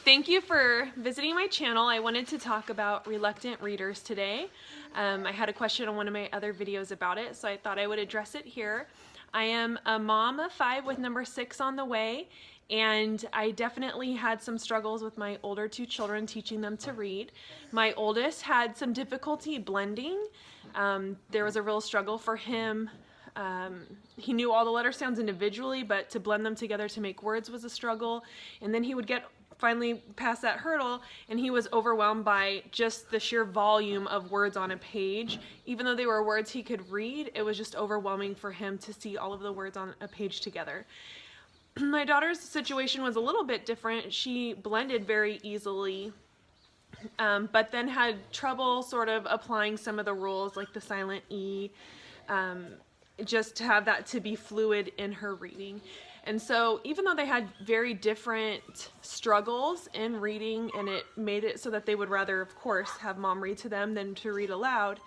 Thank you for visiting my channel. I wanted to talk about reluctant readers today. I had a question on one of my other videos about it, so I thought I would address it here. I am a mom of 5 with number 6 on the way, and I definitely had some struggles with my older 2 children teaching them to read. My oldest had some difficulty blending. There was a real struggle for him. He knew all the letter sounds individually, but to blend them together to make words was a struggle. And then he would get finally past that hurdle, and he was overwhelmed by just the sheer volume of words on a page. Even though they were words he could read, it was just overwhelming for him to see all of the words on a page together. My daughter's situation was a little bit different. She blended very easily, but then had trouble sort of applying some of the rules, like the silent E, just to have that to be fluid in her reading. And so even though they had very different struggles in reading, and it made it so that they would rather, of course, have mom read to them than to read aloud,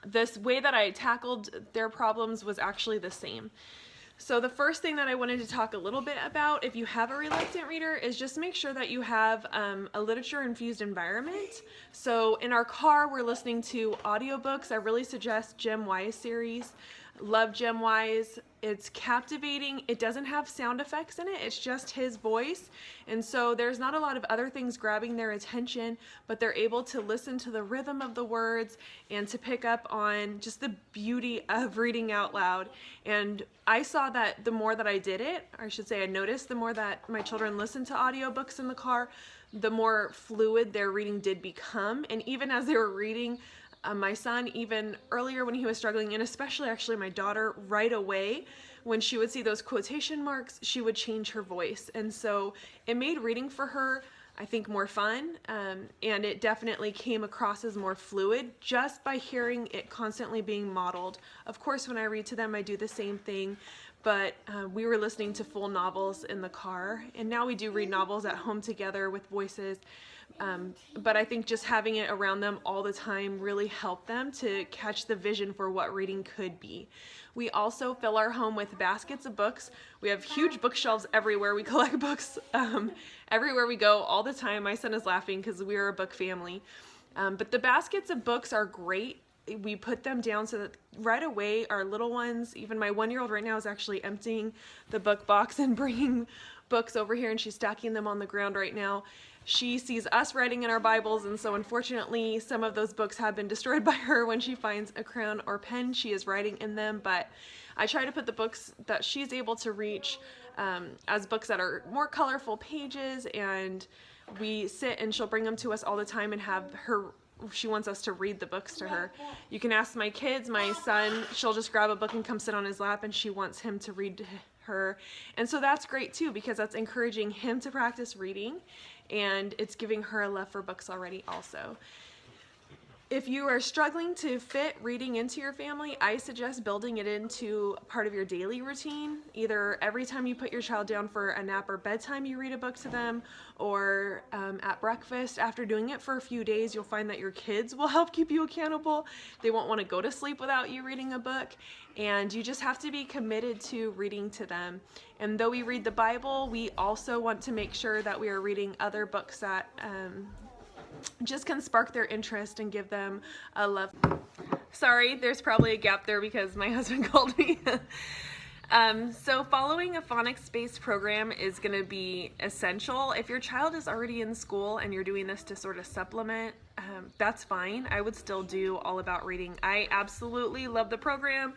this way that I tackled their problems was actually the same. So the first thing that I wanted to talk a little bit about, if you have a reluctant reader, is just make sure that you have a literature-infused environment. So in our car, we're listening to audiobooks. I really suggest Jim Weiss series. Love Jim Weiss. It's captivating. It doesn't have sound effects in it. It's just his voice. And so there's not a lot of other things grabbing their attention, but they're able to listen to the rhythm of the words and to pick up on just the beauty of reading out loud. And I saw that the more that I did it, or I should say I noticed the more that my children listened to audiobooks in the car, the more fluid their reading did become. And even as they were reading, my son, even earlier when he was struggling, and especially actually my daughter, right away, when she would see those quotation marks, she would change her voice. And so it made reading for her, I think, more fun, and it definitely came across as more fluid just by hearing it constantly being modeled. Of course, when I read to them, I do the same thing, but we were listening to full novels in the car, and now we do read novels at home together with voices. But I think just having it around them all the time really helped them to catch the vision for what reading could be. We also fill our home with baskets of books. We have huge bookshelves everywhere. We collect books everywhere we go all the time. My son is laughing because we're a book family. But the baskets of books are great. We put them down so that right away our little ones, even my 1-year-old right now is actually emptying the book box and bringing books over here, and she's stacking them on the ground right now. She sees us writing in our Bibles, and so unfortunately some of those books have been destroyed by her. When she finds a crayon or pen, she is writing in them, but I try to put the books that she's able to reach as books that are more colorful pages, and we sit and she'll bring them to us all the time and have her, she wants us to read the books to her. You can ask my kids. My son, she'll just grab a book and come sit on his lap, and she wants him to read to her. And so that's great too, because that's encouraging him to practice reading, and it's giving her a love for books already also. If you are struggling to fit reading into your family, I suggest building it into part of your daily routine. Either every time you put your child down for a nap or bedtime, you read a book to them, or at breakfast. After doing it for a few days, you'll find that your kids will help keep you accountable. They won't want to go to sleep without you reading a book, and you just have to be committed to reading to them. And though we read the Bible, we also want to make sure that we are reading other books that just can spark their interest and give them a love. Sorry, there's probably a gap there because my husband called me. So following a phonics-based program is going to be essential. If your child is already in school and you're doing this to sort of supplement, that's fine. I would still do All About Reading. I absolutely love the program.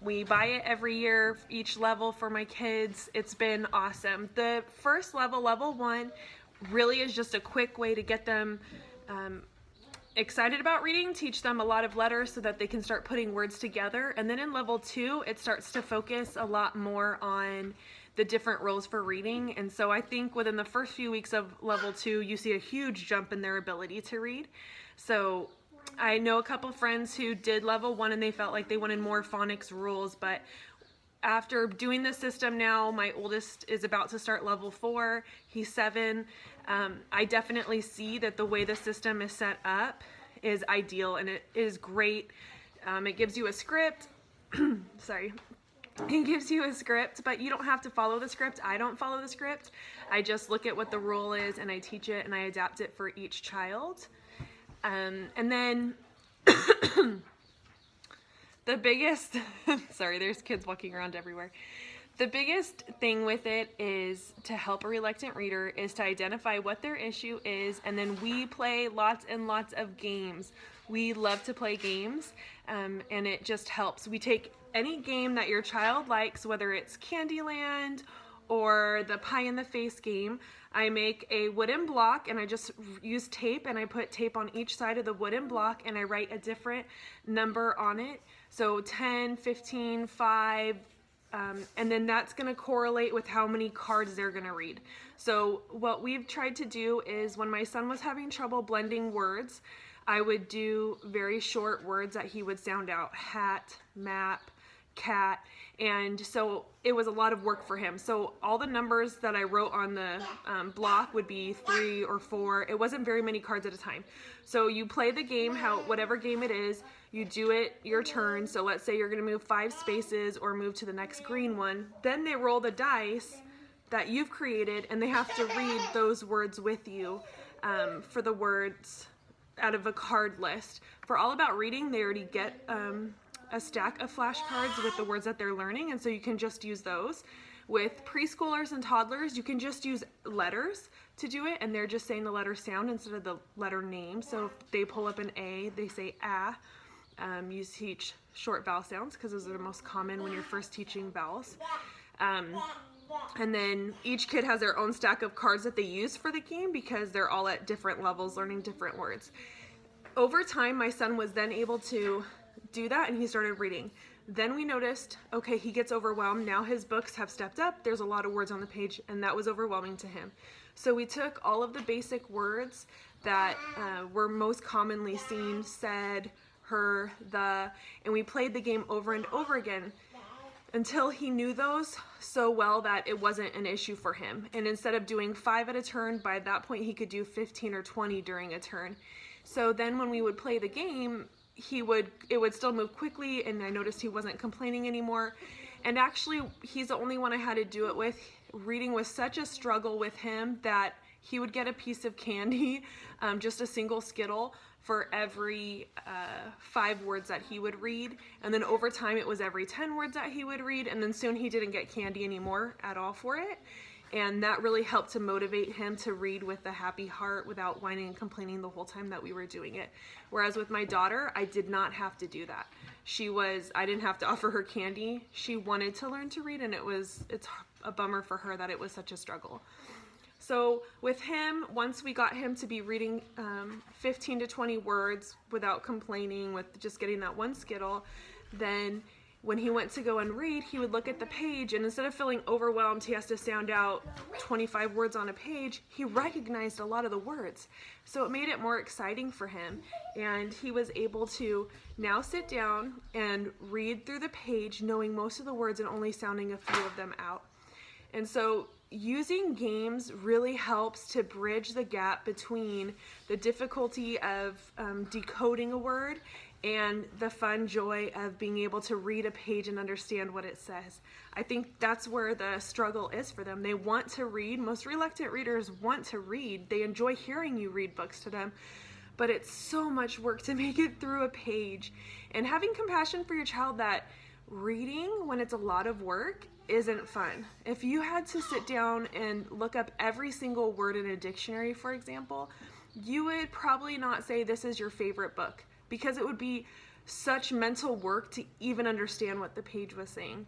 We buy it every year, each level for my kids. It's been awesome. The first level, level 1, really is just a quick way to get them excited about reading, teach them a lot of letters so that they can start putting words together. And then in level 2, it starts to focus a lot more on the different roles for reading. And so I think within the first few weeks of level 2, you see a huge jump in their ability to read. So I know a couple friends who did level 1 and they felt like they wanted more phonics rules, but after doing this system now, my oldest is about to start level 4. He's 7. I definitely see that the way the system is set up is ideal, and it is great. It gives you a script. Sorry. He gives you a script, but you don't have to follow the script. I don't follow the script. I just look at what the rule is and I teach it and I adapt it for each child. And then the biggest, sorry, there's kids walking around everywhere. The biggest thing with it is to help a reluctant reader is to identify what their issue is, and then we play lots and lots of games. We love to play games, and it just helps. We take any game that your child likes, whether it's Candyland or the pie in the face game. I make a wooden block and I just use tape, and I put tape on each side of the wooden block and I write a different number on it. So 10, 15, 5, and then that's going to correlate with how many cards they're going to read. So what we've tried to do is when my son was having trouble blending words, I would do very short words that he would sound out: hat, map, cat, and so it was a lot of work for him. So all the numbers that I wrote on the block would be 3 or 4. It wasn't very many cards at a time. So you play the game, whatever game it is, you do it your turn. So let's say you're going to move 5 spaces or move to the next green one. Then they roll the dice that you've created and they have to read those words with you for the words out of a card list. For All About Reading, they already get a stack of flashcards with the words that they're learning, and so you can just use those. With preschoolers and toddlers, you can just use letters to do it, and they're just saying the letter sound instead of the letter name. So if they pull up an A, they say ah. You teach short vowel sounds because those are the most common when you're first teaching vowels. And then each kid has their own stack of cards that they use for the game because they're all at different levels learning different words. Over time, my son was then able to do that and he started reading. Then we noticed, okay, he gets overwhelmed. Now his books have stepped up. There's a lot of words on the page, and that was overwhelming to him. So we took all of the basic words that were most commonly seen, said, her, the, and we played the game over and over again until he knew those so well that it wasn't an issue for him. And instead of doing 5 at a turn, by that point he could do 15 or 20 during a turn. So then when we would play the game, it would still move quickly, and I noticed he wasn't complaining anymore. And actually, he's the only one I had to do it with. Reading was such a struggle with him that he would get a piece of candy, just a single Skittle, for every 5 words that he would read. And then over time, it was every 10 words that he would read, and then soon he didn't get candy anymore at all for it. And that really helped to motivate him to read with a happy heart without whining and complaining the whole time that we were doing it. Whereas with my daughter, I did not have to do that. I didn't have to offer her candy. She wanted to learn to read, and it's a bummer for her that it was such a struggle. So with him, once we got him to be reading 15 to 20 words without complaining, with just getting that one Skittle, then when he went to go and read, he would look at the page, and instead of feeling overwhelmed, he has to sound out 25 words on a page, he recognized a lot of the words. So it made it more exciting for him, and he was able to now sit down and read through the page, knowing most of the words and only sounding a few of them out. And so using games really helps to bridge the gap between the difficulty of decoding a word and the fun joy of being able to read a page and understand what it says. I think that's where the struggle is for them. They want to read. Most reluctant readers want to read. They enjoy hearing you read books to them, but it's so much work to make it through a page. And having compassion for your child that reading, when it's a lot of work, isn't fun. If you had to sit down and look up every single word in a dictionary, for example, you would probably not say this is your favorite book, because it would be such mental work to even understand what the page was saying.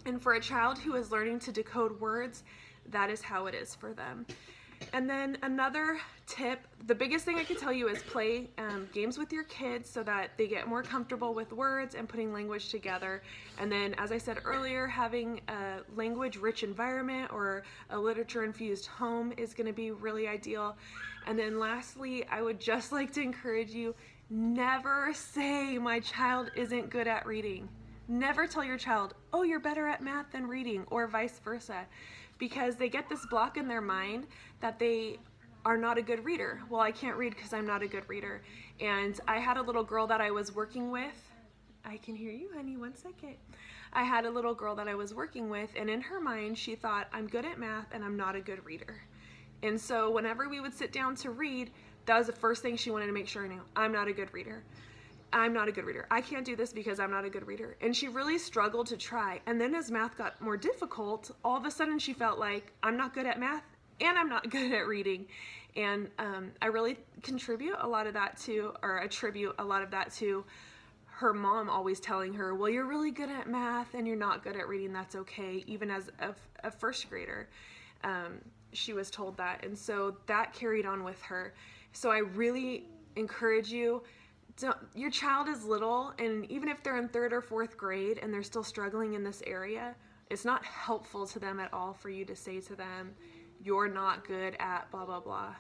And for a child who is learning to decode words, that is how it is for them. And then another tip, the biggest thing I can tell you is play games with your kids so that they get more comfortable with words and putting language together. And then, as I said earlier, having a language-rich environment or a literature-infused home is going to be really ideal. And then lastly, I would just like to encourage you, never say my child isn't good at reading. Never tell your child, oh, you're better at math than reading, or vice versa, because they get this block in their mind that they are not a good reader. Well, I can't read because I'm not a good reader. And I had a little girl that I was working with I can hear you, honey. 1 second. I had a little girl that I was working with, and in her mind, she thought, I'm good at math and I'm not a good reader. And so whenever we would sit down to read, that was the first thing she wanted to make sure I knew. I'm not a good reader. I'm not a good reader. I can't do this because I'm not a good reader. And she really struggled to try. And then as math got more difficult, all of a sudden she felt like I'm not good at math and I'm not good at reading. And I really attribute a lot of that to her mom always telling her, well, you're really good at math and you're not good at reading. That's okay. Even as a first grader, she was told that. And so that carried on with her. So I really encourage you, your child is little, and even if they're in 3rd or 4th grade and they're still struggling in this area, it's not helpful to them at all for you to say to them, you're not good at blah, blah, blah.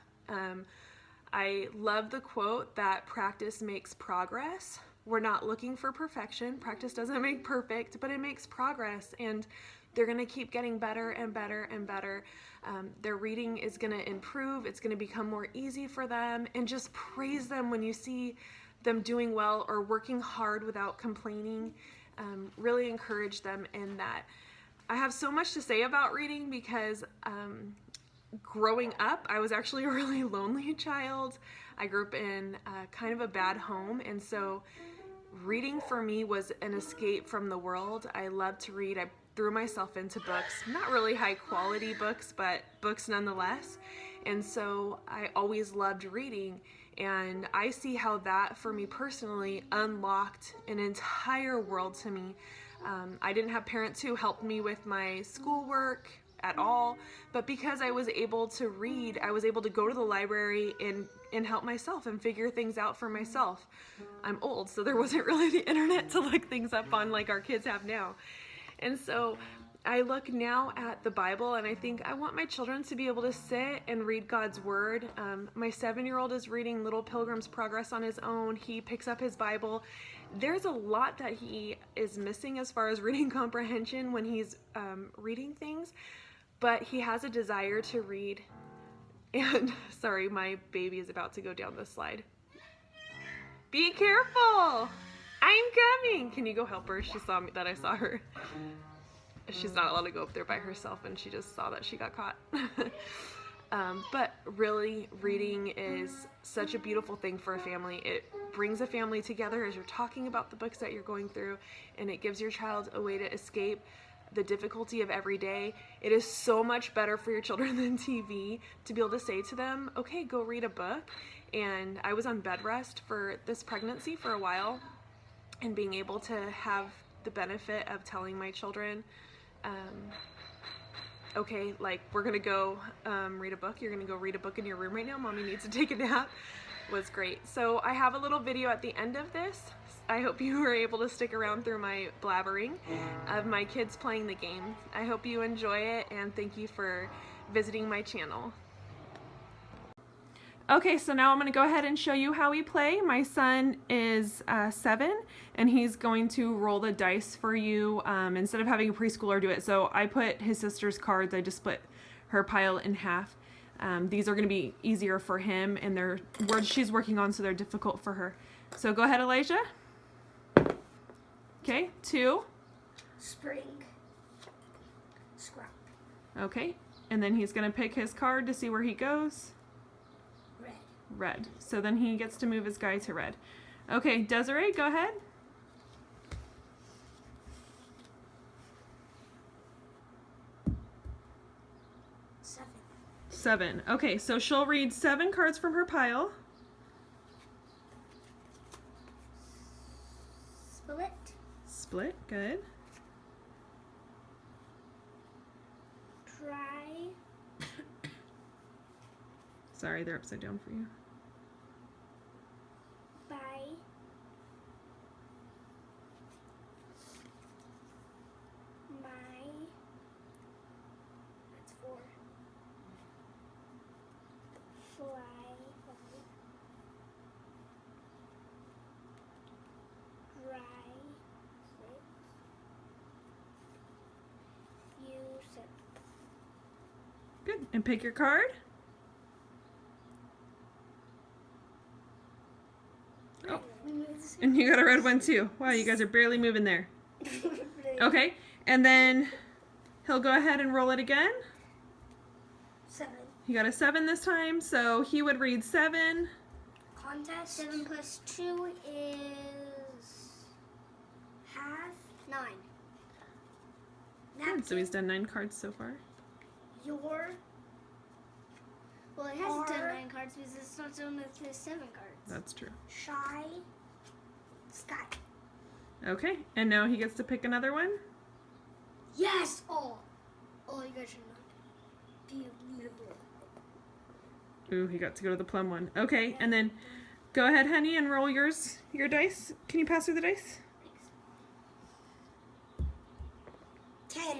I love the quote that practice makes progress. We're not looking for perfection. Practice doesn't make perfect, but it makes progress, and they're going to keep getting better and better and better. Their reading is going to improve. It's going to become more easy for them, and just praise them when you see them doing well or working hard without complaining. Really encourage them in that. I have so much to say about reading because growing up, I was actually a really lonely child. I grew up in kind of a bad home, and so reading for me was an escape from the world. I loved to read. I threw myself into books, not really high quality books, but books nonetheless. And so I always loved reading, and I see how that for me personally unlocked an entire world to me. I didn't have parents who helped me with my schoolwork at all, but because I was able to read, I was able to go to the library and help myself and figure things out for myself. I'm old, so there wasn't really the internet to look things up on like our kids have now. And so I look now at the Bible and I think I want my children to be able to sit and read God's Word. My 7-year-old is reading Little Pilgrim's Progress on his own. He picks up his Bible. There's a lot that he is missing as far as reading comprehension when he's reading things, but he has a desire to read. And sorry, my baby is about to go down the slide. Be careful! I'm coming! Can you go help her? She saw me, that I saw her. She's not allowed to go up there by herself, and she just saw that she got caught. But really, reading is such a beautiful thing for a family. It brings a family together as you're talking about the books that you're going through, and it gives your child a way to escape the difficulty of every day. It is so much better for your children than TV to be able to say to them, okay, go read a book. And I was on bed rest for this pregnancy for a while, and being able to have the benefit of telling my children, okay, like, we're gonna go read a book. You're gonna go read a book in your room right now. Mommy needs to take a nap. Was great. So I have a little video at the end of this. I hope you were able to stick around through my blabbering of my kids playing the game. I hope you enjoy it, and thank you for visiting my channel. Okay, so now I'm going to go ahead and show you how we play. My son is 7, and he's going to roll the dice for you instead of having a preschooler do it. So I put his sister's cards. I just split her pile in half. These are going to be easier for him, and they're words she's working on, so they're difficult for her. So go ahead, Elijah. Okay, 2. Spring. Scrap. Okay, and then he's going to pick his card to see where he goes. Red. Red. So then he gets to move his guy to red. Okay, Desiree, go ahead. Seven. Okay, so she'll read 7 cards from her pile. Split. Split, good. Try. Sorry, they're upside down for you. Buy. My. That's 4. Fly. Dry. 6. You 7. Good, and pick your card. Oh, And you got a red one too. Wow, you guys are barely moving there. Okay, and then he'll go ahead and roll it again. 7. He got a 7 this time, so he would read 7. Contest. 7 plus 2 is half. 9. Good, so he's done 9 cards so far. Your. Well, it hasn't done 9 cards because it's not done with his 7 cards. That's true. Shy. Sky. Okay, and now he gets to pick another one. Yes! Oh, you guys should not. Ooh, he got to go to the plum one. Okay, and then go ahead, honey, and roll your dice. Can you pass her the dice? 10.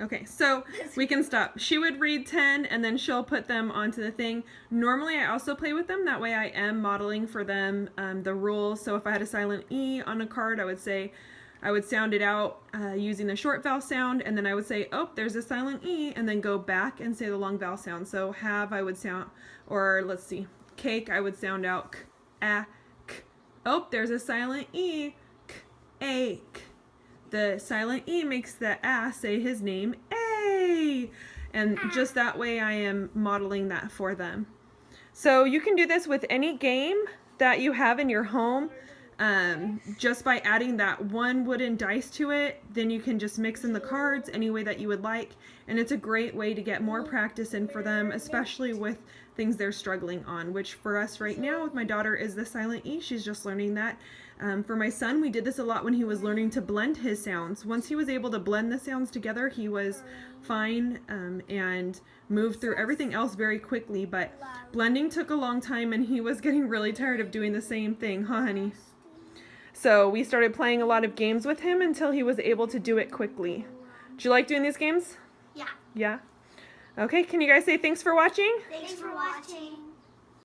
Okay, so we can stop. She would read 10 and then she'll put them onto the thing. Normally I also play with them. That way I am modeling for them the rules. So if I had a silent E on a card, I would sound it out using the short vowel sound, and then I would say, oh, there's a silent E, and then go back and say the long vowel sound. So have, I would sound, or let's see, cake, I would sound out k, a, k. Oh, there's a silent E, k, ache. The silent E makes the a say his name, A. And just that way I am modeling that for them. So you can do this with any game that you have in your home. Just by adding that one wooden dice to it, then you can just mix in the cards any way that you would like. And it's a great way to get more practice in for them, especially with things they're struggling on, which for us right now with my daughter is the silent E. She's just learning that. For my son, we did this a lot when he was learning to blend his sounds. Once he was able to blend the sounds together, he was fine and moved through everything else very quickly. But blending took a long time and he was getting really tired of doing the same thing, huh, honey? So we started playing a lot of games with him until he was able to do it quickly. Do you like doing these games? Yeah. Yeah? Okay, can you guys say thanks for watching? Thanks for watching.